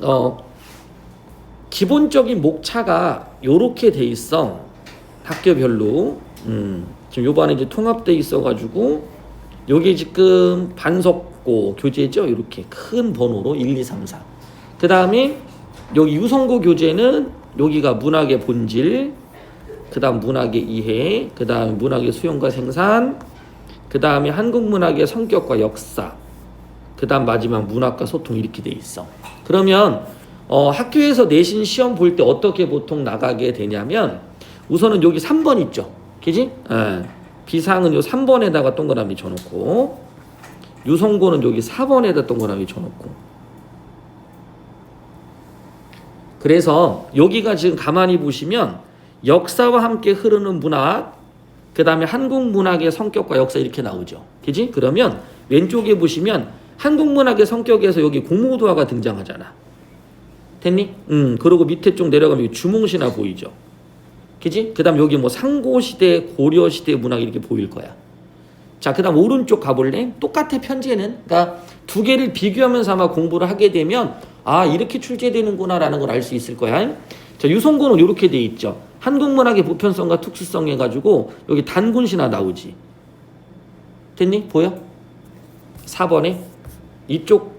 어, 기본적인 목차가 요렇게 돼 있어. 학교별로. 지금 요번에 이제 통합돼 있어가지고, 요게 지금 반석고 교재죠. 이렇게 큰 번호로 1, 2, 3, 4. 그 다음에 여기 유성고 교재는 여기가 문학의 본질, 그 다음 문학의 이해, 그 다음에 문학의 수용과 생산, 그 다음에 한국 문학의 성격과 역사, 그 다음 마지막 문학과 소통 이렇게 돼 있어. 그러면 학교에서 내신 시험 볼 때 어떻게 보통 나가게 되냐면 우선은 여기 3번 있죠. 그지? 비상은 요 3번에다가 동그라미 쳐놓고 유성고는 여기 4번에다 동그라미 쳐놓고 그래서 여기가 지금 가만히 보시면 역사와 함께 흐르는 문학 그 다음에 한국 문학의 성격과 역사 이렇게 나오죠. 그지? 그러면 왼쪽에 보시면 한국 문학의 성격에서 여기 공모도화가 등장하잖아. 됐니? 그리고 밑에 쪽 내려가면 여기 주몽시나 보이죠. 그지? 그 다음 여기 뭐 상고시대, 고려시대 문학 이렇게 보일 거야. 자, 그 다음 오른쪽 가볼래? 똑같아, 편제는. 그러니까 두 개를 비교하면서 아마 공부를 하게 되면 아, 이렇게 출제되는구나 라는 걸 알 수 있을 거야. 자, 유성고는 이렇게 돼 있죠. 한국 문학의 보편성과 특수성 해가지고 여기 단군시나 나오지. 됐니? 보여? 4번에 이쪽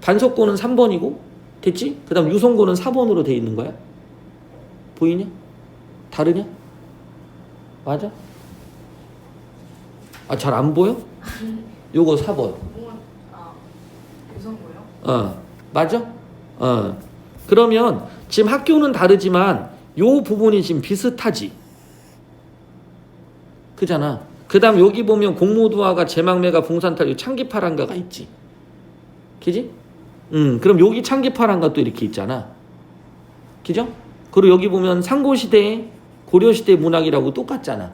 반석고는 3번이고 됐지? 그 다음 유성고는 4번으로 돼 있는 거야. 보이냐? 다르냐? 맞아? 아, 잘 안 보여? 요거 4번. 유성고요? 맞아? 그러면 지금 학교는 다르지만 요 부분이 지금 비슷하지. 그잖아. 그 다음 여기 보면 공모도화가 제막매가 봉산탈 창기파란가가 있지. 그지? 그럼 여기 창기파란가 또 이렇게 있잖아. 그죠? 그리고 여기 보면 상고시대, 고려시대 문학이라고 똑같잖아.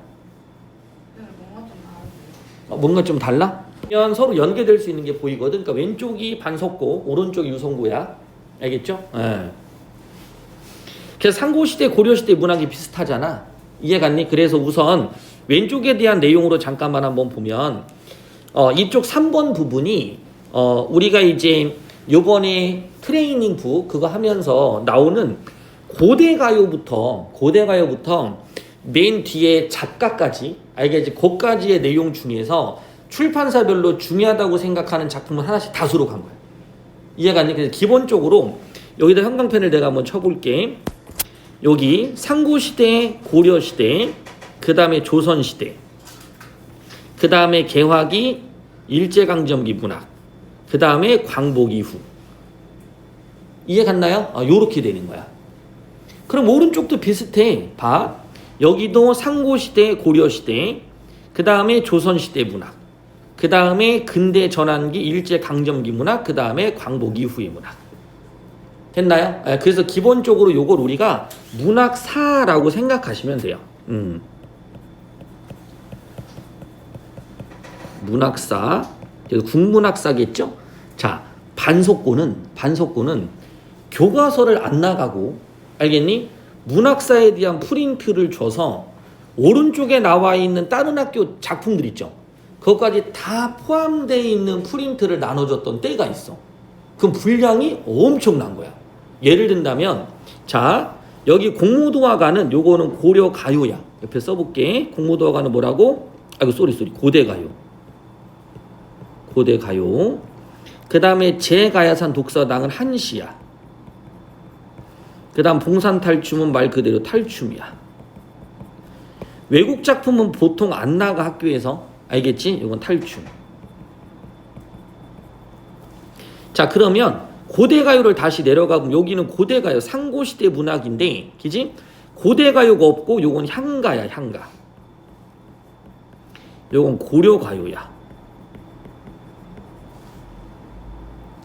뭔가 좀 달라? 그러면 서로 연계될 수 있는 게 보이거든. 그러니까 왼쪽이 반석고 오른쪽이 유성고야. 알겠죠? 예. 그래서 상고시대, 고려시대 문학이 비슷하잖아. 이해 갔니? 그래서 우선 왼쪽에 대한 내용으로 잠깐만 한번 보면 이쪽 3번 부분이 우리가 이제 요번에 트레이닝북 그거 하면서 나오는 고대가요부터 맨 뒤에 작가까지 알겠지? 거기까지의 내용 중에서 출판사별로 중요하다고 생각하는 작품을 하나씩 다 수록한 거야. 이해가 안 돼? 그래서 기본적으로 여기다 형광펜을 내가 한번 쳐볼게. 여기 상고시대, 고려시대, 그 다음에 조선시대, 그 다음에 개화기, 일제강점기 문학, 그 다음에 광복 이후. 이해 갔나요? 요렇게 되는 거야. 그럼 오른쪽도 비슷해. 봐. 여기도 상고시대, 고려시대, 그 다음에 조선시대 문학, 그 다음에 근대 전환기, 일제강점기 문학, 그 다음에 광복 이후의 문학. 됐나요? 그래서 기본적으로 요걸 우리가 문학사라고 생각하시면 돼요. 문학사. 그래서 국문학사겠죠? 자, 반석고는 교과서를 안 나가고, 알겠니? 문학사에 대한 프린트를 줘서 오른쪽에 나와 있는 다른 학교 작품들 있죠? 그것까지 다 포함되어 있는 프린트를 나눠줬던 때가 있어. 그럼 분량이 엄청난 거야. 예를 든다면, 자, 여기 공모도화가는 요거는 고려가요야. 옆에 써볼게. 공모도화가는 뭐라고? 아이고, 쏘리. 고대가요. 그 다음에 제가야산 독서당은 한시야. 그 다음 봉산탈춤은 말 그대로 탈춤이야. 외국 작품은 보통 안 나가 학교에서. 알겠지? 이건 탈춤. 자, 그러면 고대가요를 다시 내려가면 여기는 고대가요 상고시대 문학인데 그지? 고대가요가 없고 요건 향가야. 요건 고려가요야.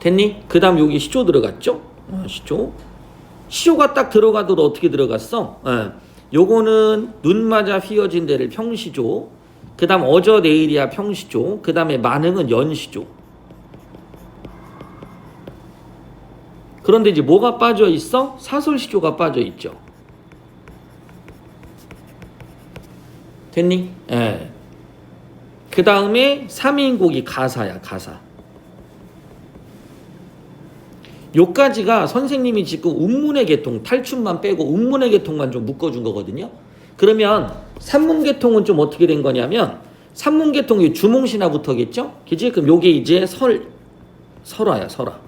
됐니? 그 다음 여기 시조 들어갔죠? 시조가 딱 들어가도록 어떻게 들어갔어? 요거는 눈 맞아 휘어진 데를 평시조, 그 다음 어저 내일이야 평시조, 그 다음에 만흥은 연시조. 그런데 이제 뭐가 빠져 있어? 사설시조가 빠져 있죠. 됐니? 그 다음에 3인곡이 가사야. 요까지가 선생님이 지금 운문의 계통, 탈춤만 빼고 운문의 계통만 좀 묶어준 거거든요. 그러면 산문계통은 좀 어떻게 된 거냐면 산문계통이 주몽신화부터겠죠? 그지? 그럼 요게 이제 설화야, 설화.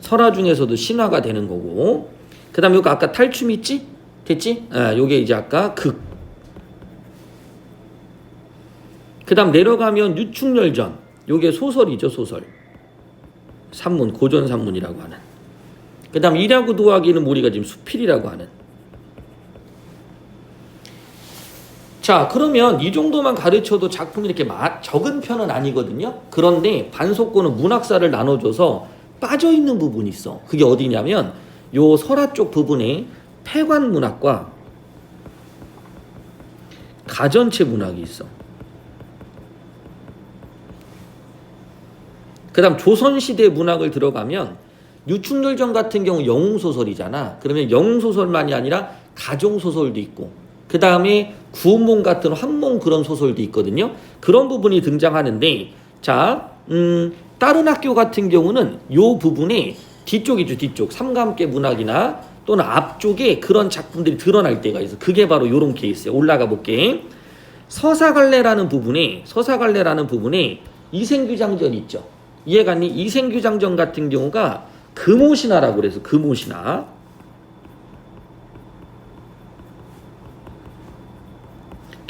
설화 중에서도 신화가 되는 거고. 그 다음에 요거 아까 탈춤 있지? 됐지? 요게 이제 아까 극. 그 다음 내려가면 유충열전. 요게 소설이죠, 소설. 산문, 고전 산문이라고 하는. 그 다음 일야구 도화기는 우리가 지금 수필이라고 하는. 자, 그러면 이 정도만 가르쳐도 작품이 이렇게 적은 편은 아니거든요. 그런데 반속고는 문학사를 나눠줘서 빠져있는 부분이 있어. 그게 어디냐면 요 설화 쪽 부분에 폐관 문학과 가전체 문학이 있어. 그 다음 조선시대 문학을 들어가면 유충열전 같은 경우 영웅소설이잖아. 그러면 영웅소설만이 아니라 가정소설도 있고 그 다음에 구운몽 같은 환몽 그런 소설도 있거든요. 그런 부분이 등장하는데 자, 다른 학교 같은 경우는 요 부분에 뒤쪽이죠. 뒤쪽 삼감계 문학이나 또는 앞쪽에 그런 작품들이 드러날 때가 있어. 그게 바로 요런 케이스야. 올라가 볼게. 서사갈래라는 부분에 이생규장전 있죠. 이해갔니? 이생규장전 같은 경우가 금오신화라고 그래서 금오신화.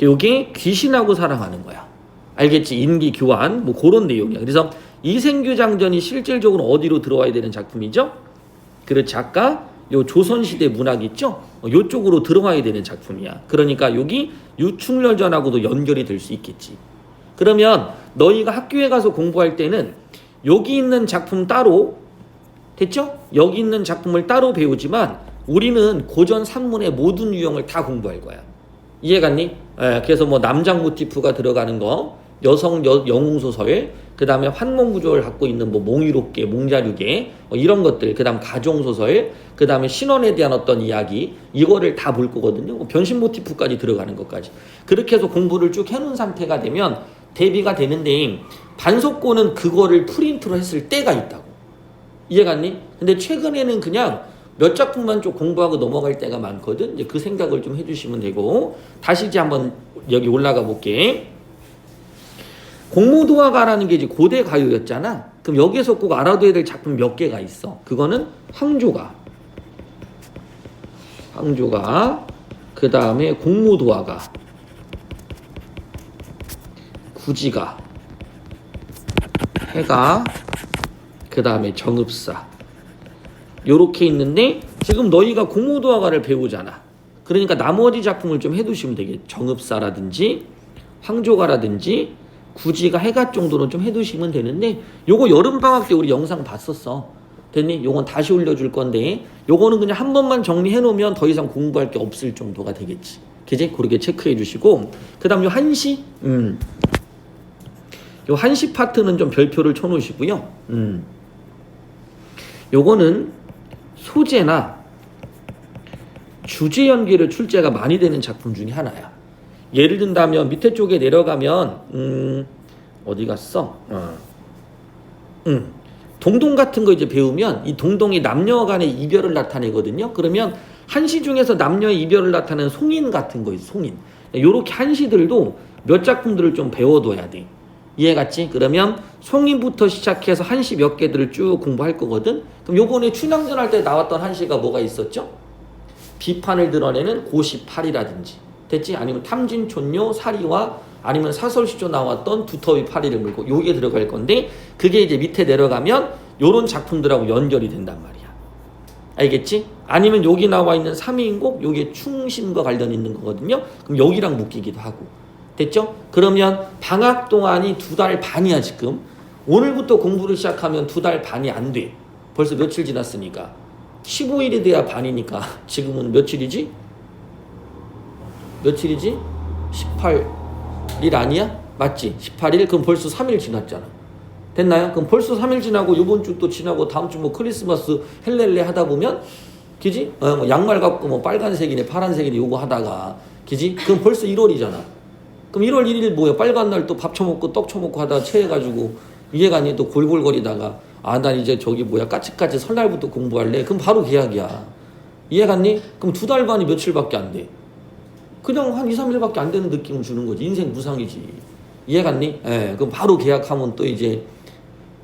요게 귀신하고 사랑하는 거야. 알겠지? 인기 교환 뭐 그런 내용이야. 그래서 이생규장전이 실질적으로 어디로 들어와야 되는 작품이죠? 그렇지. 아까 요 조선시대 문학 있죠? 요쪽으로 들어와야 되는 작품이야. 그러니까 여기 유충열전하고도 연결이 될 수 있겠지. 그러면 너희가 학교에 가서 공부할 때는 여기 있는 작품 따로 됐죠? 여기 있는 작품을 따로 배우지만 우리는 고전 산문의 모든 유형을 다 공부할 거야. 이해갔니? 그래서 뭐 남장 모티프가 들어가는 거, 여성 영웅소설, 그 다음에 환몽 구조를 갖고 있는 뭐 몽유롭게, 몽자류계 이런 것들, 그 다음 가정소설, 그 다음에 신원에 대한 어떤 이야기 이거를 다 볼 거거든요. 변신 모티프까지 들어가는 것까지. 그렇게 해서 공부를 쭉 해놓은 상태가 되면 대비가 되는데 반속고는 그거를 프린트로 했을 때가 있다고. 이해갔니? 근데 최근에는 그냥 몇 작품만 좀 공부하고 넘어갈 때가 많거든. 이제 그 생각을 좀 해주시면 되고 다시 이제 한번 여기 올라가 볼게. 공무도화가라는 게 이제 고대 가요였잖아. 그럼 여기에서 꼭 알아둬야 될 작품 몇 개가 있어. 그거는 황조가, 그 다음에 공무도화가, 구지가, 해가, 그 다음에 정읍사. 요렇게 있는데 지금 너희가 공무도화가를 배우잖아. 그러니까 나머지 작품을 좀 해두시면 되겠죠. 정읍사라든지 황조가라든지 구지가, 해가 정도는 좀 해두시면 되는데 요거 여름방학 때 우리 영상 봤었어. 됐니? 요건 다시 올려줄 건데 요거는 그냥 한 번만 정리해 놓으면 더 이상 공부할 게 없을 정도가 되겠지. 그지? 그렇게 체크해 주시고 그 다음 요 한시 요 한시 파트는 좀 별표를 쳐놓으시고요. 요거는 소재나 주제 연계를 출제가 많이 되는 작품 중에 하나야. 예를 든다면 밑에 쪽에 내려가면 어디 갔어? 동동 같은 거 이제 배우면 이 동동이 남녀 간의 이별을 나타내거든요. 그러면 한시 중에서 남녀의 이별을 나타내는 송인 같은 거 있어. 송인. 요렇게 한시들도 몇 작품들을 좀 배워둬야 돼. 이해갔지? 그러면 송인부터 시작해서 한시 몇 개들을 쭉 공부할 거거든. 그럼 요번에 춘향전 할 때 나왔던 한시가 뭐가 있었죠? 비판을 드러내는 고시팔이라든지 됐지? 아니면 탐진촌요 사리와 아니면 사설시조 나왔던 두터비 파리를 물고 요게 들어갈 건데 그게 이제 밑에 내려가면 요런 작품들하고 연결이 된단 말이야. 알겠지? 아니면 여기 나와 있는 삼위인곡 요게 충신과 관련 있는 거거든요. 그럼 여기랑 묶이기도 하고 됐죠? 그러면 방학 동안이 2달 반이야 지금. 오늘부터 공부를 시작하면 2달 반이 안 돼. 벌써 며칠 지났으니까 15일이 돼야 반이니까 지금은 며칠이지? 18일 아니야? 맞지? 18일? 그럼 벌써 3일 지났잖아. 됐나요? 그럼 벌써 3일 지나고 요번 주 또 지나고 다음 주 뭐 크리스마스 헬렐레 하다 보면 그지? 뭐 양말 갖고 뭐 빨간색이네 파란색이네 요거 하다가 그지? 그럼 벌써 1월이잖아. 그럼 1월 1일 뭐야? 빨간 날 또 밥 처먹고 떡 처먹고 하다가 체해가지고 이해관이 또 골골거리다가 아, 난 이제 저기 뭐야 까치까치 설날부터 공부할래. 그럼 바로 계약이야. 이해갔니? 그럼 2달 반이 며칠밖에 안 돼. 그냥 한 2, 3일밖에 안 되는 느낌을 주는 거지. 인생 무상이지. 이해갔니? 예, 그럼 바로 계약하면 또 이제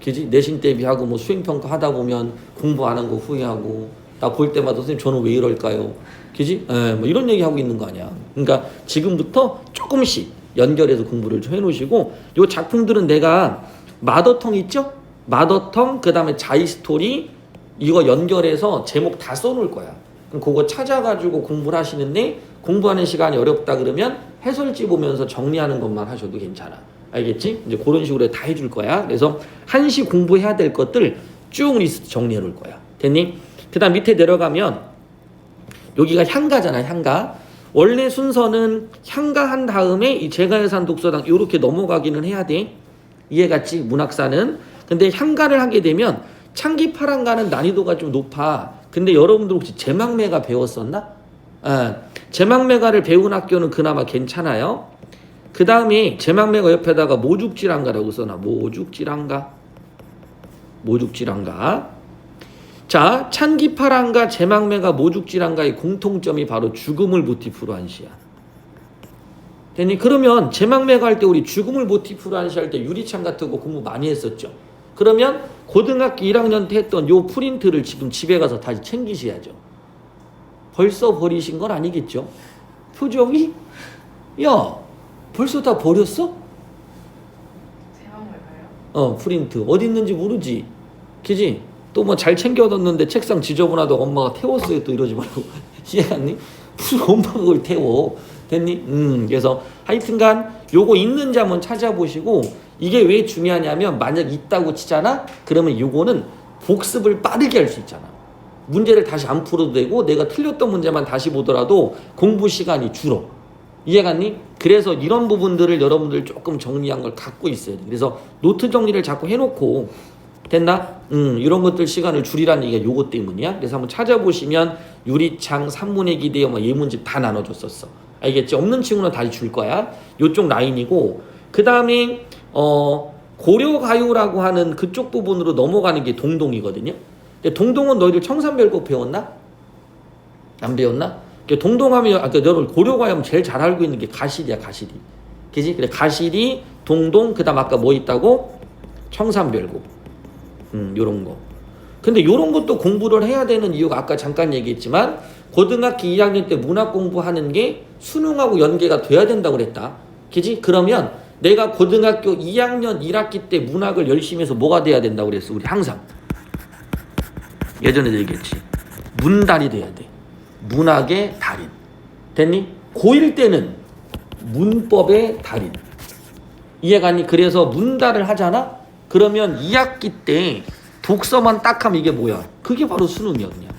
그지? 내신 대비하고 뭐 수행평가 하다 보면 공부 안 한 거 후회하고 나 볼 때마다 선생님 저는 왜 이럴까요? 그지? 예, 뭐 이런 얘기 하고 있는 거 아니야. 그러니까 지금부터 조금씩 연결해서 공부를 좀 해놓으시고 요 작품들은 내가 마더텅 있죠? 마더텅 그 다음에 자이스토리 이거 연결해서 제목 다 써놓을 거야. 그럼 그거 찾아가지고 공부를 하시는데 공부하는 시간이 어렵다 그러면 해설지 보면서 정리하는 것만 하셔도 괜찮아. 알겠지? 이제 그런 식으로 다 해줄 거야. 그래서 한시 공부해야 될 것들 쭉 리스트 정리해 놓을 거야. 됐니? 그 다음 밑에 내려가면 여기가 향가잖아. 향가. 원래 순서는 향가 한 다음에 이 제가예산 독서당 이렇게 넘어가기는 해야 돼. 이해갔지? 문학사는. 근데 향가를 하게 되면 창기파랑가는 난이도가 좀 높아. 근데 여러분들 혹시 제망매가 배웠었나? 제망매가를 배운 학교는 그나마 괜찮아요. 그 다음에 제망매가 옆에다가 모죽지랑가라고 써놔. 모죽지랑가. 자, 찬기파랑가, 제망매가, 모죽지랑가의 공통점이 바로 죽음을 모티프로 한 시야. 됐니? 그러면 제망매가 할 때 우리 죽음을 모티프로 한 시 할 때 유리창 같은 거 공부 많이 했었죠. 그러면 고등학교 1학년 때 했던 요 프린트를 지금 집에 가서 다시 챙기셔야죠. 벌써 버리신 건 아니겠죠? 표정이? 야, 벌써 다 버렸어? 프린트. 어디 있는지 모르지? 그지? 또 뭐 잘 챙겨뒀는데 책상 지저분하다 엄마가 태웠어요. 또 이러지 말고. 이해갔니? 무슨 엄마가 그걸 태워. 됐니? 그래서 하여튼간 요거 있는지 한번 찾아보시고 이게 왜 중요하냐면 만약 있다고 치잖아? 그러면 요거는 복습을 빠르게 할 수 있잖아. 문제를 다시 안 풀어도 되고 내가 틀렸던 문제만 다시 보더라도 공부 시간이 줄어. 이해갔니? 그래서 이런 부분들을 여러분들 조금 정리한 걸 갖고 있어야 돼. 그래서 노트 정리를 자꾸 해놓고 됐나? 이런 것들 시간을 줄이라는 얘기가 요거 때문이야. 그래서 한번 찾아보시면 유리창, 산문의 기대어, 뭐 예문집 다 나눠줬었어. 알겠지? 없는 친구는 다시 줄 거야. 요쪽 라인이고 그 다음에 고려가요라고 하는 그쪽 부분으로 넘어가는 게 동동이거든요. 근데 동동은 너희들 청산별곡 배웠나? 안 배웠나? 동동하면 아까 너를 고려가요 제일 잘 알고 있는 게 가시리야. 가시리. 그지? 그래 가시리, 동동, 그다음 아까 뭐 있다고? 청산별곡. 요런 거. 근데 요런 것도 공부를 해야 되는 이유가 아까 잠깐 얘기했지만 고등학교 2학년 때 문학 공부하는 게 수능하고 연계가 돼야 된다고 그랬다. 그지? 그러면 내가 고등학교 2학년 1학기 때 문학을 열심히 해서 뭐가 돼야 된다고 그랬어? 우리 항상. 예전에도 얘기했지. 문달이 돼야 돼. 문학의 달인. 됐니? 고1 때는 문법의 달인. 이해가니? 그래서 문달을 하잖아? 그러면 2학기 때 독서만 딱 하면 이게 뭐야? 그게 바로 수능이야, 그냥.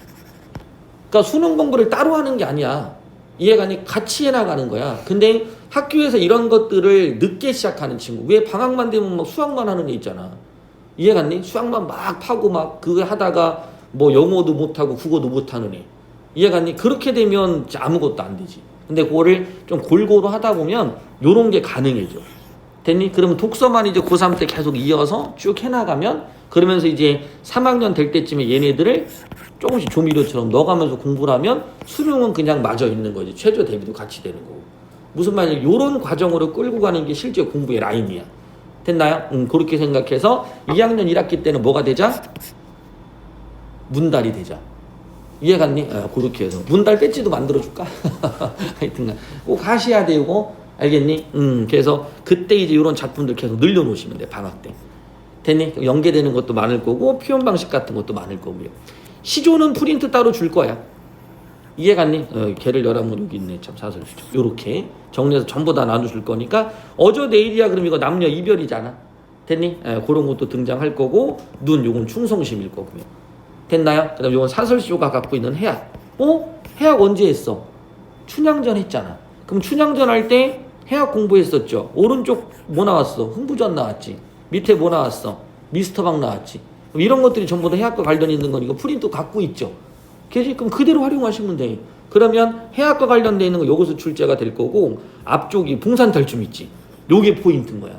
그러니까 수능 공부를 따로 하는 게 아니야. 이해가니? 같이 해나가는 거야. 근데 학교에서 이런 것들을 늦게 시작하는 친구. 왜 방학만 되면 막 수학만 하는 애 있잖아. 이해갔니? 수학만 막 파고 막 그거 하다가 뭐 영어도 못하고 국어도 못하는 애. 이해갔니? 그렇게 되면 아무것도 안 되지. 근데 그거를 좀 골고루 하다 보면 요런 게 가능해져. 됐니? 그러면 독서만 이제 고3 때 계속 이어서 쭉 해나가면 그러면서 이제 3학년 될 때쯤에 얘네들을 조금씩 조미료처럼 넣어가면서 공부를 하면 수능은 그냥 맞아 있는 거지. 최저 대비도 같이 되는 거고. 무슨 말이냐? 요런 과정으로 끌고 가는 게 실제 공부의 라인이야. 됐나요? 그렇게 생각해서 2학년 1학기 때는 뭐가 되자? 문달이 되자. 이해갔니? 그렇게 해서 문달 배지도 만들어줄까? 하여튼간 꼭 하셔야 되고 알겠니? 그래서 그때 이제 이런 작품들 계속 늘려놓으시면 돼. 방학 때. 됐니? 연계되는 것도 많을 거고 표현 방식 같은 것도 많을 거고요. 시조는 프린트 따로 줄 거야. 이해갔니? 걔를 열하면 여기 있네. 참 사설 시조. 요렇게 정리해서 전부 다 나눠줄 거니까 어저 내일이야 그럼 이거 남녀 이별이잖아. 됐니? 그런 것도 등장할 거고 눈 요건 충성심일 거고요. 됐나요? 그 다음 요건 사설시조가 갖고 있는 해악. 해악 언제 했어? 춘향전 했잖아. 그럼 춘향전 할 때 해악 공부했었죠. 오른쪽 뭐 나왔어? 흥부전 나왔지. 밑에 뭐 나왔어? 미스터박 나왔지. 그럼 이런 것들이 전부 다 해악과 관련 있는 건 이거 프린트 갖고 있죠. 그럼 그대로 활용하시면 돼. 그러면 해악과 관련되어 있는 거 요것도 출제가 될 거고 앞쪽이 봉산탈춤 있지. 요게 포인트인 거야.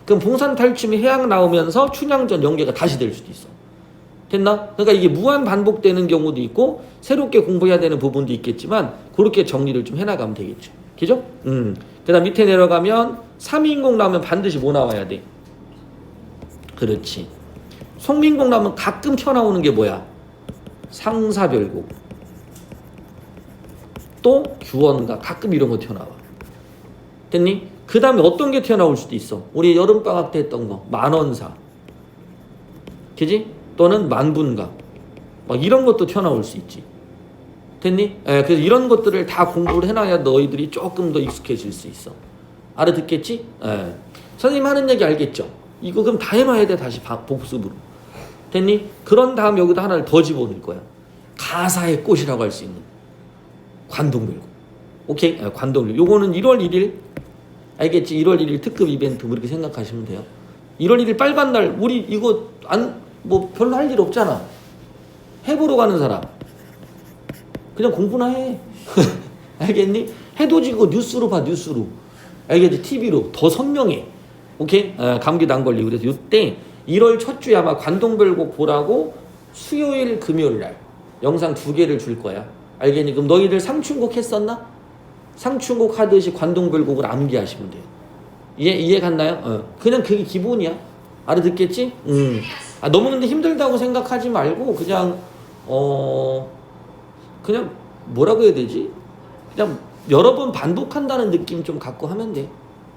그럼 봉산탈춤이 해악 나오면서 춘향전 연계가 다시 될 수도 있어. 됐나? 그러니까 이게 무한 반복되는 경우도 있고 새롭게 공부해야 되는 부분도 있겠지만 그렇게 정리를 좀 해나가면 되겠죠. 그죠? 그 다음 밑에 내려가면 3인공 나오면 반드시 뭐 나와야 돼? 그렇지. 송민공 나오면 가끔 튀어나오는 게 뭐야? 상사별곡. 또 규원가 가끔 이런 거 튀어나와. 됐니? 그 다음에 어떤 게 튀어나올 수도 있어. 우리 여름방학 때 했던 거 만원사. 그지? 또는 만분가. 막 이런 것도 튀어나올 수 있지. 됐니? 그래서 이런 것들을 다 공부를 해놔야 너희들이 조금 더 익숙해질 수 있어. 알아듣겠지? 선생님 하는 얘기 알겠죠? 이거 그럼 다 해놔야 돼. 다시 복습으로. 됐니? 그런 다음 여기다 하나를 더 집어넣을 거야. 가사의 꽃이라고 할 수 있는 관동별곡. 오케이? 관동별곡. 요거는 1월 1일 알겠지? 1월 1일 특급 이벤트 그렇게 생각하시면 돼요. 1월 1일 빨간 날 우리 이거 뭐 별로 할 일 없잖아. 해보러 가는 사람 그냥 공부나 해. 알겠니? 해도 지고 뉴스로 봐. 뉴스로. 알겠지? TV로 더 선명해. 오케이? 감기도 안 걸리고. 그래서 이때 1월 첫 주에 아마 관동별곡 보라고 수요일 금요일 날 영상 2개를 줄 거야. 알겠니? 그럼 너희들 상춘곡 했었나? 상춘곡 하듯이 관동별곡을 암기하시면 돼요. 이해 갔나요? 그냥 그게 기본이야. 알아듣겠지? 너무 근데 힘들다고 생각하지 말고 그냥 그냥 뭐라고 해야 되지? 그냥 여러 번 반복한다는 느낌 좀 갖고 하면 돼.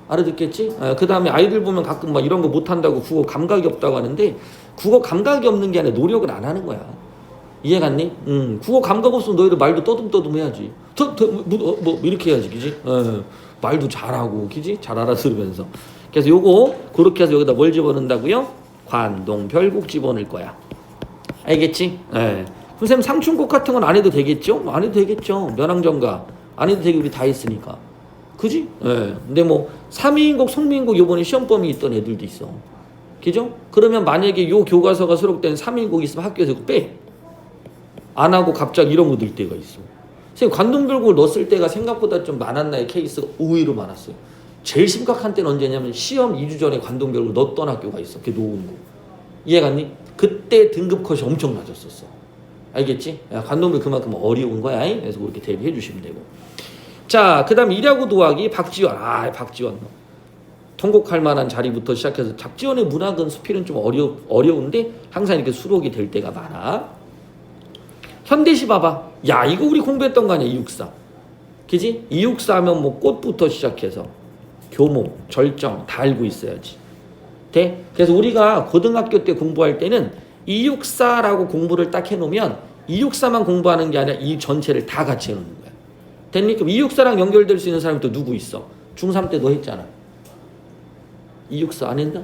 알아듣겠지? 그 다음에 아이들 보면 가끔 막 이런 거 못한다고 국어 감각이 없다고 하는데 국어 감각이 없는 게 아니라 노력을 안 하는 거야. 이해 갔니? 국어 감각 없으면 너희들 말도 떠듬떠듬 해야지. 뭐 이렇게 해야지, 그지? 말도 잘하고, 그지? 잘 알아들으면서. 그래서 요거 그렇게 해서 여기다 뭘 집어넣는다고요? 관동 별곡 집어넣을 거야. 알겠지? 선생님 상춘곡 같은 건 안 해도 되겠죠? 안 해도 되겠죠. 면왕정가 안 해도 되게 우리 다 했으니까. 그지? 근데 뭐 3인곡, 송민곡 요번에 시험범위 있던 애들도 있어. 그죠? 그러면 만약에 요 교과서가 수록된 3인곡 있으면 학교에서 빼. 안 하고 갑자기 이런 거 넣을 때가 있어. 선생님 관동별곡을 넣었을 때가 생각보다 좀 많았나요? 케이스가 의외로 많았어요. 제일 심각한 때는 언제냐면 시험 2주 전에 관동별곡을 넣었던 학교가 있어. 그게 놓은 거. 이해 갔니? 그때 등급 컷이 엄청 낮았었어. 알겠지? 관동별 그만큼 어려운 거야. 그래서 그렇게 대비해 주시면 되고. 자, 그 다음 일야구 도하기 박지원. 박지원. 통곡할 만한 자리부터 시작해서 박지원의 문학은 수필은 좀 어려운데 항상 이렇게 수록이 될 때가 많아. 현대시 봐봐. 야, 이거 우리 공부했던 거 아니야, 이육사. 그지? 이육사 하면 뭐 꽃부터 시작해서 교목, 절정 다 알고 있어야지. 돼? 그래서 우리가 고등학교 때 공부할 때는 이육사라고 공부를 딱 해놓으면 이육사만 공부하는 게 아니라 이 전체를 다 같이 해놓는 거야. 됐니? 그럼 이육사랑 연결될 수 있는 사람이 또 누구 있어? 중3 때 너 했잖아. 이육사 안 했나?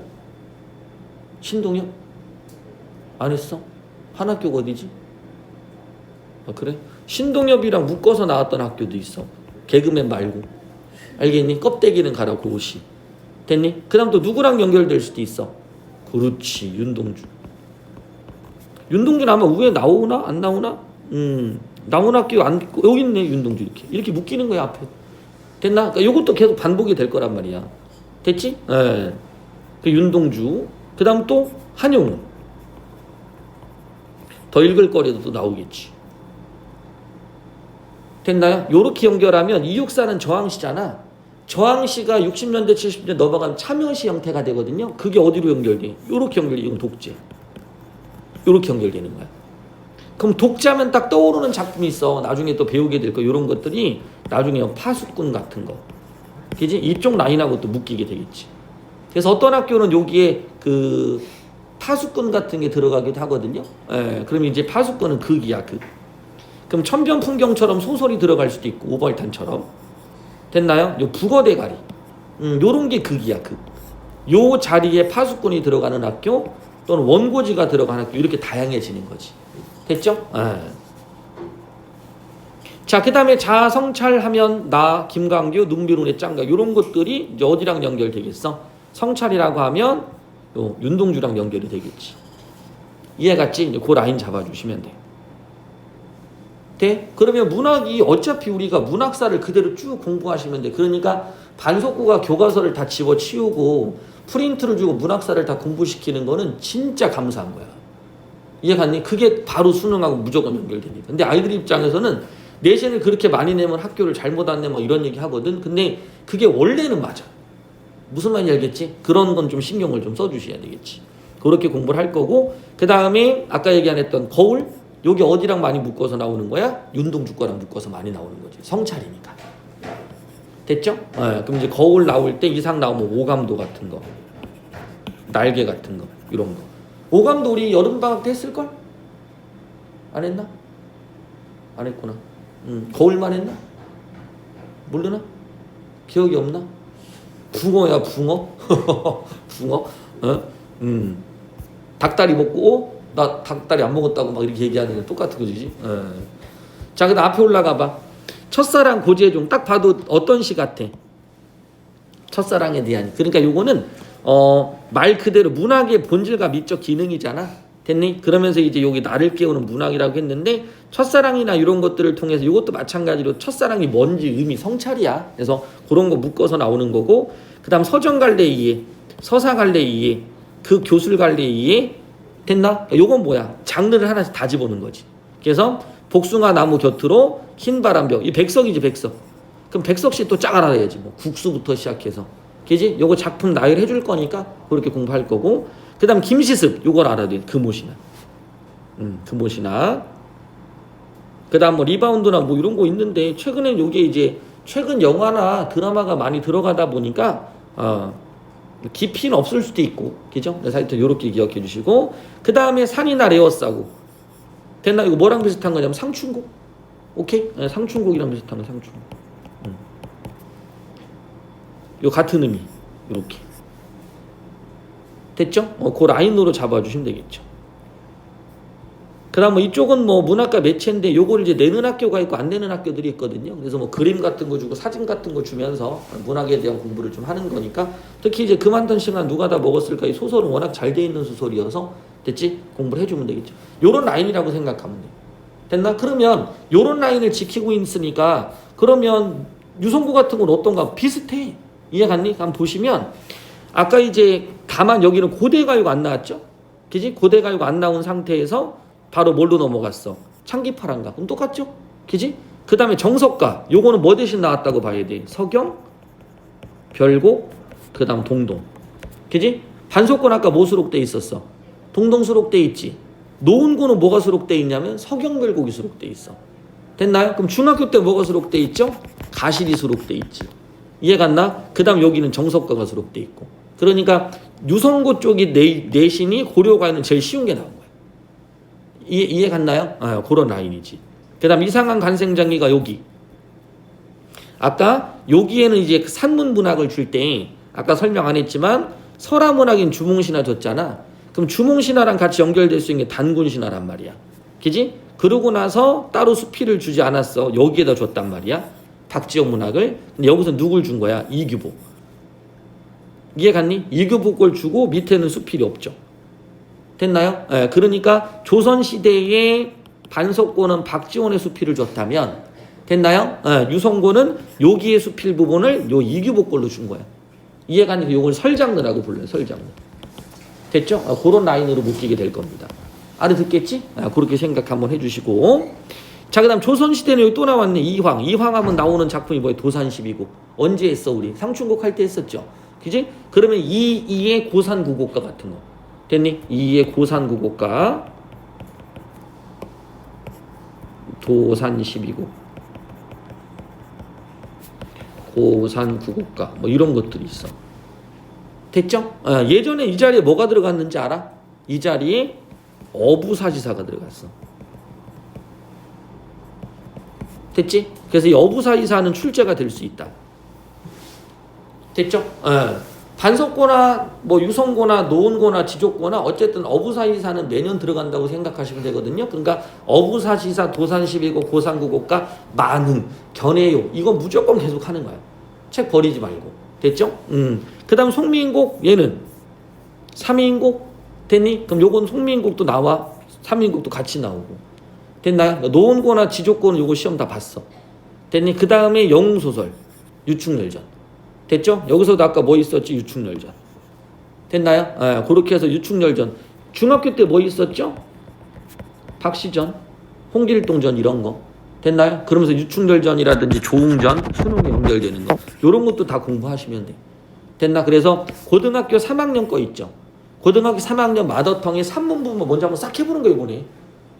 신동엽? 안 했어? 한 학교가 어디지? 그래? 신동엽이랑 묶어서 나왔던 학교도 있어. 개그맨 말고. 알겠니? 껍데기는 가라 고시. 됐니? 그 다음 또 누구랑 연결될 수도 있어. 그렇지. 윤동주. 윤동주는 아마 위에 나오나? 안 나오나? 나온 학교 여기 있네. 윤동주 이렇게 묶이는 거야 앞에. 됐나? 그러니까 이것도 계속 반복이 될 거란 말이야. 됐지? 그 윤동주. 그 다음 또 한용운. 더 읽을 거리도 또 나오겠지. 됐나요? 요렇게 연결하면 이육사는 저항시잖아. 저항시가 60년대 70년대 넘어가면 참여시 형태가 되거든요. 그게 어디로 연결돼? 요렇게 연결돼. 이건 독재. 요렇게 연결되는 거야. 그럼 독재하면 딱 떠오르는 작품이 있어. 나중에 또 배우게 될 거. 요런 것들이 나중에 파수꾼 같은 거. 그지? 이쪽 라인하고 또 묶이게 되겠지. 그래서 어떤 학교는 여기에 그 파수꾼 같은 게 들어가기도 하거든요. 그럼 이제 파수꾼은 극이야, 극. 그럼 천변풍경처럼 소설이 들어갈 수도 있고 오벌탄처럼. 됐나요? 요 북어대가리. 요런 게 극이야, 극. 요 자리에 파수꾼이 들어가는 학교 또는 원고지가 들어가는 학교 이렇게 다양해지는 거지. 됐죠? 자, 그 다음에 자성찰하면 나, 김광규, 눈비룬의 짱가 요런 것들이 이제 어디랑 연결되겠어? 성찰이라고 하면 요 윤동주랑 연결이 되겠지. 이해 갔지? 이제 그 라인 잡아주시면 돼. 돼? 그러면 문학이 어차피 우리가 문학사를 그대로 쭉 공부하시면 돼. 그러니까 반석구가 교과서를 다 집어치우고 프린트를 주고 문학사를 다 공부시키는 거는 진짜 감사한 거야. 이해갔니? 그게 바로 수능하고 무조건 연결되니까. 근데 아이들 입장에서는 내신을 그렇게 많이 내면 학교를 잘못 안 내면 이런 얘기 하거든. 근데 그게 원래는 맞아. 무슨 말인지 알겠지? 그런 건 좀 신경을 좀 써주셔야 되겠지. 그렇게 공부를 할 거고, 그 다음에 아까 얘기 안 했던 거울, 여기 어디랑 많이 묶어서 나오는 거야? 윤동주과랑 묶어서 많이 나오는 거지. 성찰이니까. 됐죠? 네, 그럼 이제 거울 나올 때 이상 나오면 오감도 같은 거, 날개 같은 거, 이런 거. 오감도 우리 여름방학 때 했을걸? 안 했나? 안 했구나. 거울만 했나? 모르나? 기억이 없나? 붕어야, 붕어? 붕어? 어? 닭다리 먹고, 나 닭다리 안 먹었다고 막 이렇게 얘기하는 게 똑같은 거지. 자, 그 다음 앞에 올라가 봐. 첫사랑 고재종. 딱 봐도 어떤 시 같아? 첫사랑에 대한. 그러니까 요거는, 말 그대로 문학의 본질과 미적 기능이잖아. 됐니? 그러면서 이제 여기 나를 깨우는 문학이라고 했는데, 첫사랑이나 이런 것들을 통해서 이것도 마찬가지로 첫사랑이 뭔지 의미 성찰이야. 그래서 그런 거 묶어서 나오는 거고, 그 다음 서정갈래 이해, 서사갈래 이해, 그 교술갈래 이해, 됐나? 요건 뭐야? 장르를 하나씩 다 집어넣은 거지. 그래서 복숭아 나무 곁으로 흰 바람벽. 이 백석이지, 백석. 그럼 백석씨 또 쫙 알아야지. 뭐 국수부터 시작해서. 그지? 요거 작품 나열해 줄 거니까 그렇게 공부할 거고. 그 다음 김시습. 요걸 알아야 돼. 금옷이나. 금옷이나. 그 다음 뭐 리바운드나 뭐 이런 거 있는데, 최근엔 요게 이제 최근 영화나 드라마가 많이 들어가다 보니까, 깊이는 없을 수도 있고, 그죠? 그래서 하여튼 요렇게 기억해 주시고, 그 다음에 산이나 레어싸고. 됐나? 이거 뭐랑 비슷한 거냐면 상춘곡. 오케이? 네, 상춘곡이랑 비슷한 거, 상춘곡. 요 같은 의미. 요렇게. 됐죠? 그 라인으로 잡아주시면 되겠죠. 그 다음 뭐 이쪽은 뭐 문학과 매체인데, 요걸 이제 내는 학교가 있고 안 내는 학교들이 있거든요. 그래서 뭐 그림 같은 거 주고 사진 같은 거 주면서 문학에 대한 공부를 좀 하는 거니까, 특히 이제 그만둔 시간 누가 다 먹었을까? 이 소설은 워낙 잘 돼 있는 소설이어서, 됐지? 공부를 해주면 되겠죠. 요런 라인이라고 생각하면 돼. 됐나? 그러면 요런 라인을 지키고 있으니까, 그러면 유성구 같은 건 어떤가? 비슷해. 이해갔니? 한번 보시면, 아까 이제 다만 여기는 고대가요가 안 나왔죠? 그지? 고대가요가 안 나온 상태에서 바로 뭘로 넘어갔어? 창기파란가. 그럼 똑같죠? 그지? 그 다음에 정석가. 요거는 뭐 대신 나왔다고 봐야 돼? 서경, 별곡, 그 다음 동동. 그지? 반석권 아까 뭐 수록돼 있었어? 동동 수록돼 있지. 노은구는 뭐가 수록돼 있냐면 서경, 별곡이 수록돼 있어. 됐나요? 그럼 중학교 때 뭐가 수록돼 있죠? 가실이 수록돼 있지. 이해갔나? 그 다음 여기는 정석가가 수록돼 있고. 그러니까 유성고 쪽이 내신이 고려가에는 제일 쉬운 게 나온 거야. 이해 갔나요? 그런 라인이지. 그 다음 이상한 간생장기가 여기. 아까 여기에는 이제 산문 문학을 줄 때, 아까 설명 안 했지만 설화문학인 주몽신화 줬잖아. 그럼 주몽신화랑 같이 연결될 수 있는 게 단군신화란 말이야. 그지? 그러고 나서 따로 수필을 주지 않았어. 여기에다 줬단 말이야. 박지영 문학을. 근데 여기서 누굴 준 거야? 이규복. 이해 갔니? 이규복 걸 주고 밑에는 수필이 없죠. 됐나요? 그러니까 조선시대에 반석고는 박지원의 수필을 줬다면, 됐나요? 유성고는 여기의 수필 부분을 요 이규복 걸로 준 거야. 이해가 안 되니까 요걸 설장르라고 불러요. 설장르. 됐죠? 그런 라인으로 묶이게 될 겁니다. 알아듣겠지? 그렇게 생각 한번 해주시고. 자, 그 다음 조선시대는 여기 또 나왔네. 이황. 이황하면 나오는 작품이 뭐예요? 도산십이국. 언제 했어 우리? 상춘곡 할 때 했었죠. 그지? 그러면 이의 고산구곡가 같은 거. 됐니? 이의 고산구곡가. 도산십이국. 고산구곡가. 뭐 이런 것들이 있어. 됐죠? 예전에 이 자리에 뭐가 들어갔는지 알아? 이 자리에 어부사지사가 들어갔어. 됐지? 그래서 이 어부사지사는 출제가 될 수 있다. 됐죠? 반석고나 뭐 유성고나 노은고나 지족고나 어쨌든 어부사지사는 매년 들어간다고 생각하시면 되거든요. 그러니까 어부사지사, 도산십이고, 고산구곡가, 만흥, 견해요. 이건 무조건 계속 하는 거야. 책 버리지 말고. 됐죠? 그 다음 송미인곡, 얘는 삼인곡 됐니? 그럼 요건 송미인곡도 나와. 삼인곡도 같이 나오고. 됐나요? 노은고나 지족고는 요거 시험 다 봤어. 됐니? 그 다음에 영웅소설, 유충열전. 됐죠? 여기서도 아까 뭐 있었지? 유충열전. 됐나요? 그렇게 해서 유충열전. 중학교 때 뭐 있었죠? 박시전, 홍길동전 이런 거 됐나요? 그러면서 유충절전이라든지 조웅전, 수능에 연결되는 거 이런 것도 다 공부하시면 돼. 됐나? 그래서 고등학교 3학년 거 있죠. 고등학교 3학년 마더텅에 산문부만 먼저 한번 싹 해보는 거예요 이번에.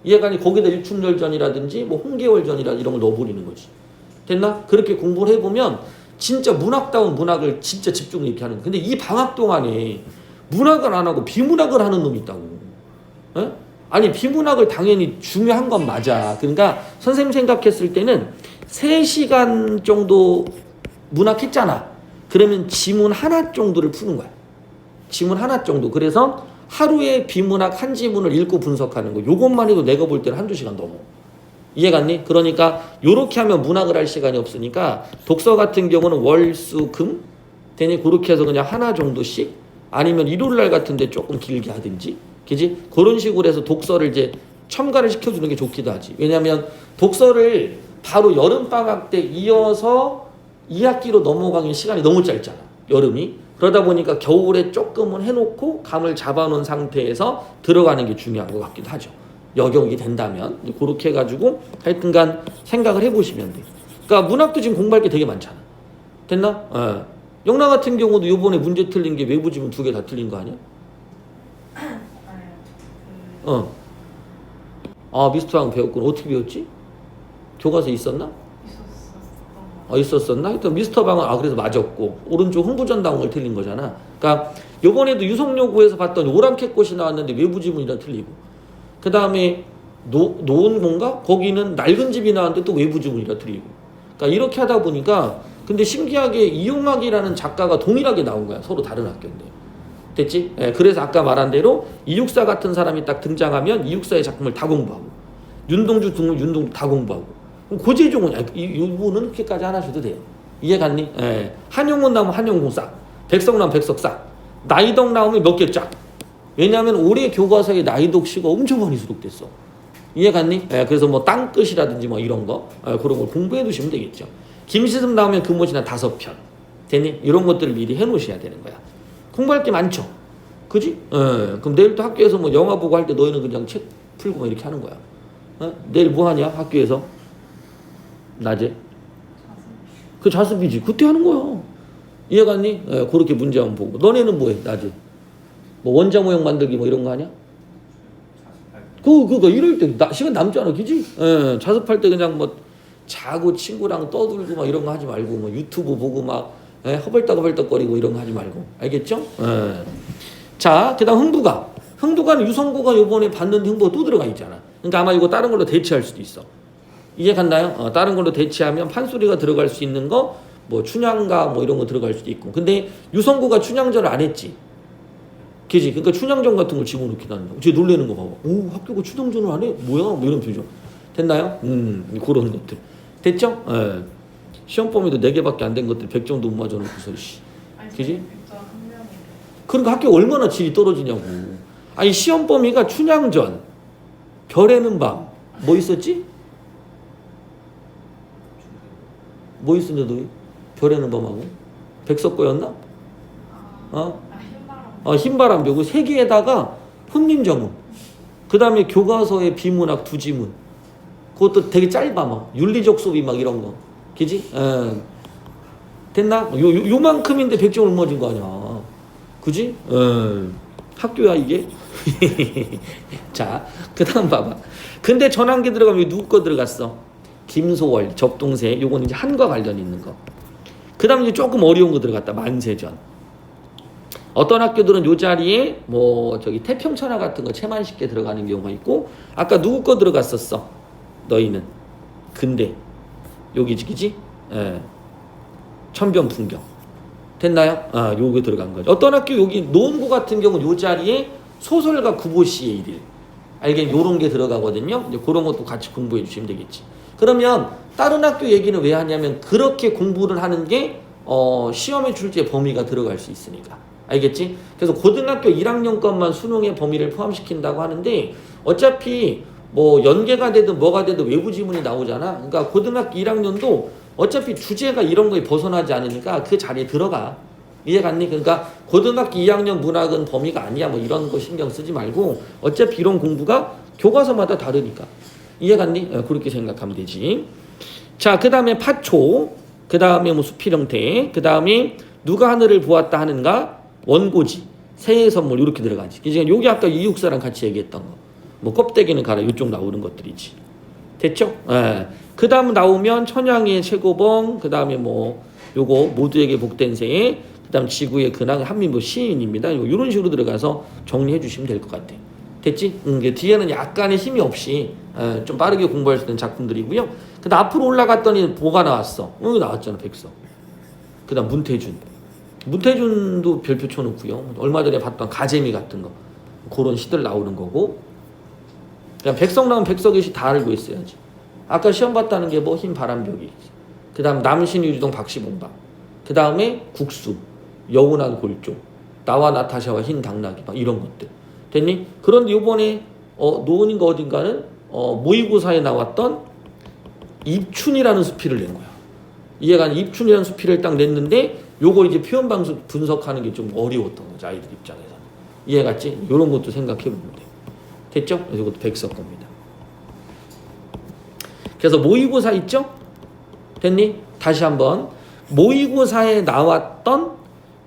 이해가 아니 거기다 유충절전이라든지 뭐 홍계월전이라 이런 걸 넣어버리는 거지. 됐나? 그렇게 공부를 해보면 진짜 문학다운 문학을 진짜 집중을 이렇게 하는 거야. 근데 이 방학 동안에 문학을 안 하고 비문학을 하는 놈이 있다고. 에? 아니 비문학을 당연히 중요한 건 맞아. 그러니까 선생님 생각했을 때는 3시간 정도 문학했잖아. 그러면 지문 하나 정도를 푸는 거야. 지문 하나 정도. 그래서 하루에 비문학 한 지문을 읽고 분석하는 거. 요것만 해도 내가 볼 때는 1-2시간 넘어. 이해갔니? 그러니까 요렇게 하면 문학을 할 시간이 없으니까 독서 같은 경우는 월, 수, 금 되니 그렇게 해서 그냥 하나 정도씩 아니면 일요일날 같은데 조금 길게 하든지 그지? 그런 식으로 해서 독서를 이제 첨가를 시켜주는 게 좋기도 하지. 왜냐면 독서를 바로 여름방학 때 이어서 2학기로 넘어가는 시간이 너무 짧잖아. 여름이. 그러다 보니까 겨울에 조금은 해놓고 감을 잡아놓은 상태에서 들어가는 게 중요한 것 같기도 하죠. 여경이 된다면 그렇게 해가지고 하여튼간 생각을 해보시면 돼요. 그러니까 문학도 지금 공부할 게 되게 많잖아. 됐나? 영락 같은 경우도 이번에 문제 틀린 게 외부 지문 2개 다 틀린 거 아니야? 미스터방 배웠구나. 어떻게 배웠지? 교과서에 있었나? 있었었나? 하여튼 미스터방은 그래서 맞았고 오른쪽 흥부전당을 틀린 거잖아. 그러니까 요번에도 유성여고에서 봤더니 오랑캐꽃이 나왔는데 외부 지문이라 틀리고 그 다음에 노은고인가? 거기는 낡은 집이 나왔는데 또 외부 지문이라 틀리고 그러니까 이렇게 하다 보니까 근데 신기하게 이용학이라는 작가가 동일하게 나온 거야. 서로 다른 학교인데. 됐지? 그래서 아까 말한 대로 이육사 같은 사람이 딱 등장하면 이육사의 작품을 다 공부하고 윤동주 등을 윤동주 다 공부하고 고재종은 이분은 그렇게까지 안 하셔도 돼요. 이해 갔니? 한용운 나오면 한용운 싹, 백석 나오면 백석 싹, 나이덕 나오면 몇 개 쫙. 왜냐하면 올해 교과서에 나이덕 시가 엄청 많이 수록됐어. 이해 갔니? 그래서 뭐 땅끝이라든지 뭐 이런 거 그런 걸 공부해 두시면 되겠죠. 김시습 나오면 금오지나 5편. 됐니? 이런 것들을 미리 해놓으셔야 되는 거야. 공부할 게 많죠. 그지? 그럼 내일 또 학교에서 뭐 영화 보고 할 때 너희는 그냥 책 풀고 막 이렇게 하는 거야. 내일 뭐 하냐? 학교에서? 낮에? 그 자습이지. 그때 하는 거야. 이해갔니? 그렇게 문제 한번 보고. 너네는 뭐 해? 낮에? 뭐 원자 모형 만들기 뭐 이런 거 하냐? 그거 이럴 때 시간 남잖아. 그지? 자습할 때 그냥 뭐 자고 친구랑 떠들고 막 이런 거 하지 말고 뭐 유튜브 보고 막 허벌떡허벌떡거리고 이런 거 하지 말고. 알겠죠? 자, 그 다음 흥부가는 유성고가 요번에 봤는데 흥부가 또 들어가 있잖아. 그러니까 아마 이거 다른 걸로 대체할 수도 있어. 이해 갔나요? 다른 걸로 대체하면 판소리가 들어갈 수 있는 거, 뭐 춘향가 뭐 이런 거 들어갈 수도 있고. 근데 유성고가 춘향전을 안 했지. 그지? 그러니까 춘향전 같은 걸 집어넣긴 한다. 쟤 놀래는 거 봐봐. 오, 학교가 춘향전을 안 해? 뭐야? 뭐 이런 표정. 됐나요? 그런 것들. 됐죠? 시험 범위도 4개밖에 안 된 것들 100점도 못 맞아놓고서 그지? 그러니까 학교 얼마나 질이 떨어지냐고. 아니 시험 범위가 춘향전, 별에는 밤, 뭐 있었지? 뭐 있었냐 너? 별에는 밤하고 백석고였나? 흰바람 배고 3개에다가 훈민정음. 그 다음에 교과서에 비문학 2지문. 그것도 되게 짧아 막 윤리적 소비 막 이런 거. 그지? 됐나? 요만큼인데 100점을 못 맞은 거 아니야. 그지? 학교야 이게? 자, 그 다음 봐봐. 근데 전환기 들어가면 누구 거 들어갔어? 김소월, 접동세. 요건 이제 한과 관련 있는 거. 그 다음 이제 조금 어려운 거 들어갔다. 만세전. 어떤 학교들은 요 자리에 뭐 태평천하 같은 거 채만 쉽게 들어가는 경우가 있고 아까 누구 거 들어갔었어? 너희는. 근데 여기지 그지? 천변풍경. 됐나요? 요게 들어간 거죠. 어떤 학교 여기 노원고 같은 경우는 요 자리에 소설가 구보시의 일일. 알겠니? 요런 게 들어가거든요. 이제 그런 것도 같이 공부해 주시면 되겠지. 그러면 다른 학교 얘기는 왜 하냐면 그렇게 공부를 하는 게 시험의 출제 범위가 들어갈 수 있으니까. 알겠지? 그래서 고등학교 1학년 것만 수능의 범위를 포함시킨다고 하는데 어차피 뭐 연계가 되든 뭐가 되든 외부 지문이 나오잖아. 그러니까 고등학교 1학년도 어차피 주제가 이런 거에 벗어나지 않으니까 그 자리에 들어가. 이해 갔니? 그러니까 고등학교 2학년 문학은 범위가 아니야. 뭐 이런 거 신경 쓰지 말고 어차피 이런 공부가 교과서마다 다르니까. 이해갔니? 그렇게 생각하면 되지. 자, 그 다음에 파초, 그 다음에 뭐 수필 형태, 그 다음에 누가 하늘을 보았다 하는가? 원고지, 새해 선물 이렇게 들어가지. 이제 여기 아까 이육사랑 같이 얘기했던 거. 뭐 껍데기는 가라 이쪽 나오는 것들이지. 됐죠? 예. 그 다음 나오면 천양의 최고봉, 그 다음에 뭐 요거 모두에게 복된 새해, 그 다음 지구의 근황 한민보 시인입니다. 이런 식으로 들어가서 정리해 주시면 될 것 같아. 됐지? 뒤에는 약간의 힘이 없이 좀 빠르게 공부할 수 있는 작품들이고요. 그 다음 앞으로 올라갔더니 뭐가 나왔어? 여기 나왔잖아, 백석. 그 다음 문태준도 별표 쳐놓고요. 얼마 전에 봤던 가재미 같은 거 그런 시들 나오는 거고. 그냥 백석 나오면 백석의 시 다 알고 있어야지. 아까 시험 봤다는 게 뭐 흰 바람벽이, 그 다음 남신이 유주동 박시봉방, 그 다음에 국수, 여운한 골조, 나와 나타샤와 흰 당나귀 막 이런 것들. 됐니? 그런데 요번에 노은인가 어딘가는 모의고사에 나왔던 입춘이라는 수필을 낸 거야. 이해가 입춘이라는 수필을 딱 냈는데 요걸 이제 표현 방식 분석하는 게 좀 어려웠던 거죠, 아이들 입장에서. 이해갔지? 요런 것도 생각해 보면 돼. 됐죠? 그래서 이것도 백석 겁니다. 그래서 모의고사 있죠? 됐니? 다시 한번 모의고사에 나왔던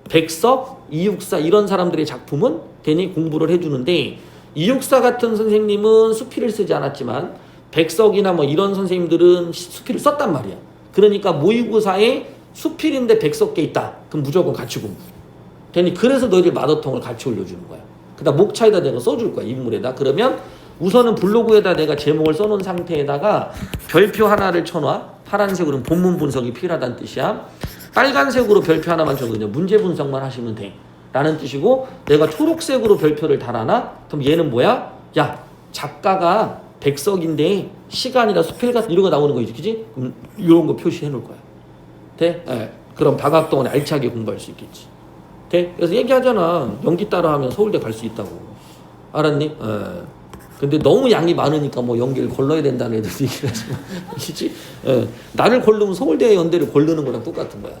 백석, 이육사 이런 사람들의 작품은 괜히 공부를 해주는데, 이육사 같은 선생님은 수필을 쓰지 않았지만 백석이나 뭐 이런 선생님들은 수필을 썼단 말이야. 그러니까 모의고사에 수필인데 백석계 있다. 그럼 무조건 같이 공부. 괜히 그래서 너희들 마더통을 같이 올려주는 거야. 그다음 목차에다 내가 써줄 거야, 인물에다. 그러면 우선은 블로그에다 내가 제목을 써놓은 상태에다가 별표 하나를 쳐놔. 파란색으로는 본문 분석이 필요하다는 뜻이야. 빨간색으로 별표 하나만 쳐도 그냥 문제 분석만 하시면 돼 라는 뜻이고, 내가 초록색으로 별표를 달아놔. 그럼 얘는 뭐야? 야, 작가가 백석인데 시간이나 수필 같은 이런 거 나오는 거 있지? 그럼 이런 거 표시해 놓을 거야. 돼? 그럼 방학 동안에 알차게 공부할 수 있겠지. 돼? 그래서 얘기하잖아. 연기 따라 하면 서울대 갈 수 있다고. 알았니? 근데 너무 양이 많으니까 뭐 연기를 걸러야 된다는 애들도 얘기를 하지만, 그치? 나를 걸르면 서울대 연대를 걸르는 거랑 똑같은 거야.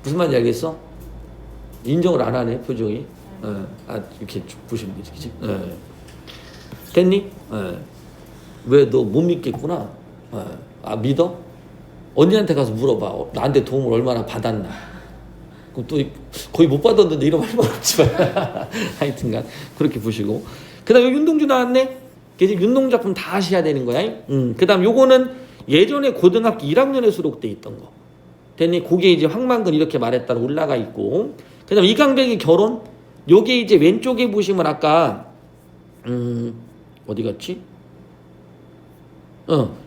무슨 말인지 알겠어? 인정을 안 하네, 표정이. 이렇게 보시면 되지, 그치? 됐니? 왜 너 못 믿겠구나? 믿어? 언니한테 가서 물어봐. 나한테 도움을 얼마나 받았나? 그럼 또 거의 못 받았는데 이런 말 없지만 하여튼간 그렇게 보시고. 그 다음 여기 윤동주 나왔네? 그래서 윤동 작품 다 하셔야 되는 거야. 그 다음 요거는 예전에 고등학교 1학년에 수록돼 있던 거. 됐니? 그게 이제 황만근 이렇게 말했다는 올라가 있고. 그 다음 이강백의 결혼. 요게 이제 왼쪽에 보시면 아까 어디 갔지?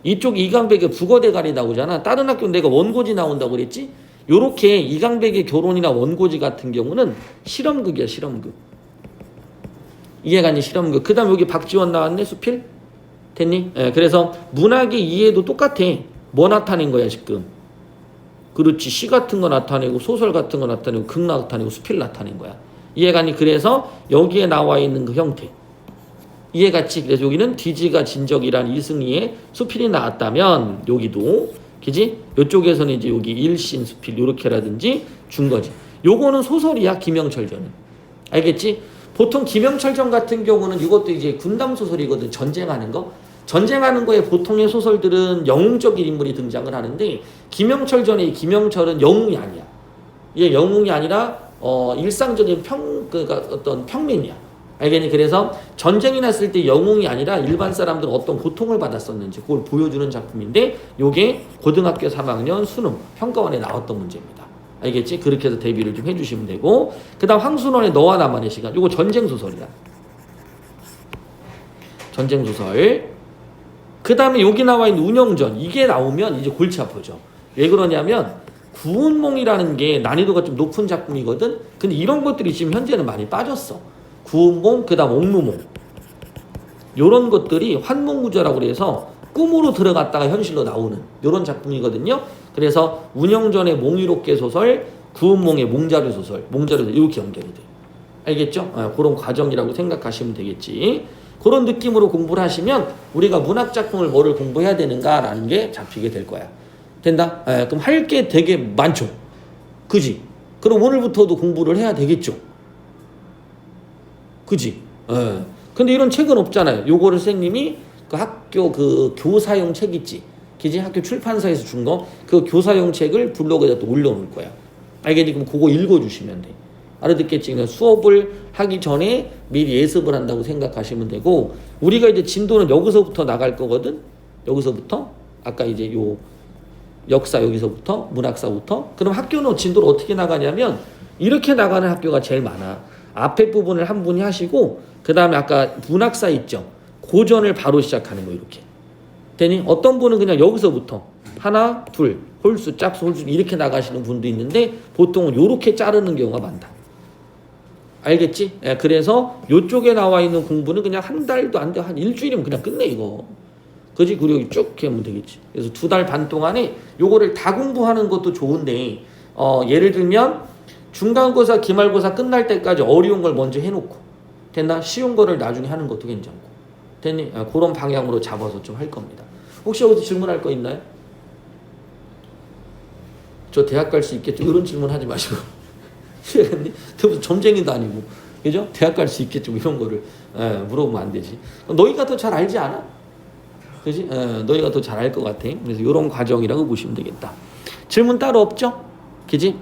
이쪽 이강백의 국어대가리 나오잖아. 다른 학교는 내가 원고지 나온다고 그랬지? 요렇게 이강백의 결혼이나 원고지 같은 경우는 실험극이야, 실험극. 이해가니? 실험극. 그 다음 여기 박지원 나왔네, 수필? 됐니? 그래서 문학의 이해도 똑같아. 뭐 나타낸 거야, 지금? 그렇지. 시 같은 거 나타내고, 소설 같은 거 나타내고, 극 나타내고, 수필 나타낸 거야. 이해가니? 그래서 여기에 나와 있는 그 형태. 이해갔지? 그래서 여기는 뒤지가 진적이란 이승희의 수필이 나왔다면, 여기도, 그지? 이쪽에서는 이제 여기 일신 수필, 요렇게라든지 준 거지. 요거는 소설이야, 김영철 전은. 알겠지? 보통 김영철 전 같은 경우는 이것도 이제 군담 소설이거든. 전쟁하는 거. 전쟁하는 거에 보통의 소설들은 영웅적인 인물이 등장을 하는데, 김영철 전의 김영철은 영웅이 아니야. 얘 영웅이 아니라 일상적인 그러니까 어떤 평민이야. 알겠니? 그래서 전쟁이 났을 때 영웅이 아니라 일반 사람들은 어떤 고통을 받았었는지 그걸 보여주는 작품인데, 요게 고등학교 3학년 수능 평가원에 나왔던 문제입니다. 알겠지? 그렇게 해서 대비를 좀 해주시면 되고, 그 다음 황순원의 너와 나만의 시간. 요거 전쟁소설이야. 전쟁소설. 그 다음에 여기 나와 있는 운영전. 이게 나오면 이제 골치 아프죠. 왜 그러냐면 구운몽이라는 게 난이도가 좀 높은 작품이거든. 근데 이런 것들이 지금 현재는 많이 빠졌어. 구운몽, 그 다음 옥루몽. 요런 것들이 환몽구조라고 그래서 꿈으로 들어갔다가 현실로 나오는 요런 작품이거든요. 그래서 운영전의 몽유롭게 소설, 구운몽의 몽자료 소설, 이렇게 연결이 돼. 알겠죠? 그런 과정이라고 생각하시면 되겠지. 그런 느낌으로 공부를 하시면 우리가 문학 작품을 뭐를 공부해야 되는가라는 게 잡히게 될 거야. 된다? 그럼 할 게 되게 많죠. 그지? 그럼 오늘부터도 공부를 해야 되겠죠. 그지? 근데 이런 책은 없잖아요. 요거를 선생님이 그 학교 그 교사용 책 있지. 그지? 학교 출판사에서 준 거 그 교사용 책을 블로그에다 또 올려놓을 거야. 알겠지? 그럼 그거 읽어주시면 돼. 알아듣겠지? 그러니까 수업을 하기 전에 미리 예습을 한다고 생각하시면 되고 우리가 이제 진도는 여기서부터 나갈 거거든. 여기서부터 아까 이제 요 역사 여기서부터 문학사부터 그럼 학교는 진도를 어떻게 나가냐면 이렇게 나가는 학교가 제일 많아. 앞에 부분을 한 분이 하시고 그 다음에 아까 문학사 있죠. 고전을 바로 시작하는 거 이렇게. 되니 어떤 분은 그냥 여기서부터 하나, 둘, 홀수, 짝수, 홀수 이렇게 나가시는 분도 있는데 보통은 이렇게 자르는 경우가 많다. 알겠지? 예, 그래서 이쪽에 나와 있는 공부는 그냥 한 달도 안 돼. 한 일주일이면 그냥 끝내 이거. 그지? 그리고 쭉 이렇게 하면 되겠지. 그래서 2달 반 동안에 요거를 다 공부하는 것도 좋은데 예를 들면 중간고사, 기말고사 끝날 때까지 어려운 걸 먼저 해놓고 됐나? 쉬운 거를 나중에 하는 것도 괜찮고 됐니? 그런 방향으로 잡아서 좀 할 겁니다. 혹시 여기서 질문할 거 있나요? 저 대학 갈 수 있겠죠? 이런 질문 하지 마시고 무슨 점쟁이도 아니고 그죠? 대학 갈 수 있겠죠? 이런 거를 물어보면 안 되지. 너희가 더 잘 알지 않아? 그지? 너희가 더 잘 알 것 같아. 그래서 이런 과정이라고 보시면 되겠다. 질문 따로 없죠? 그지?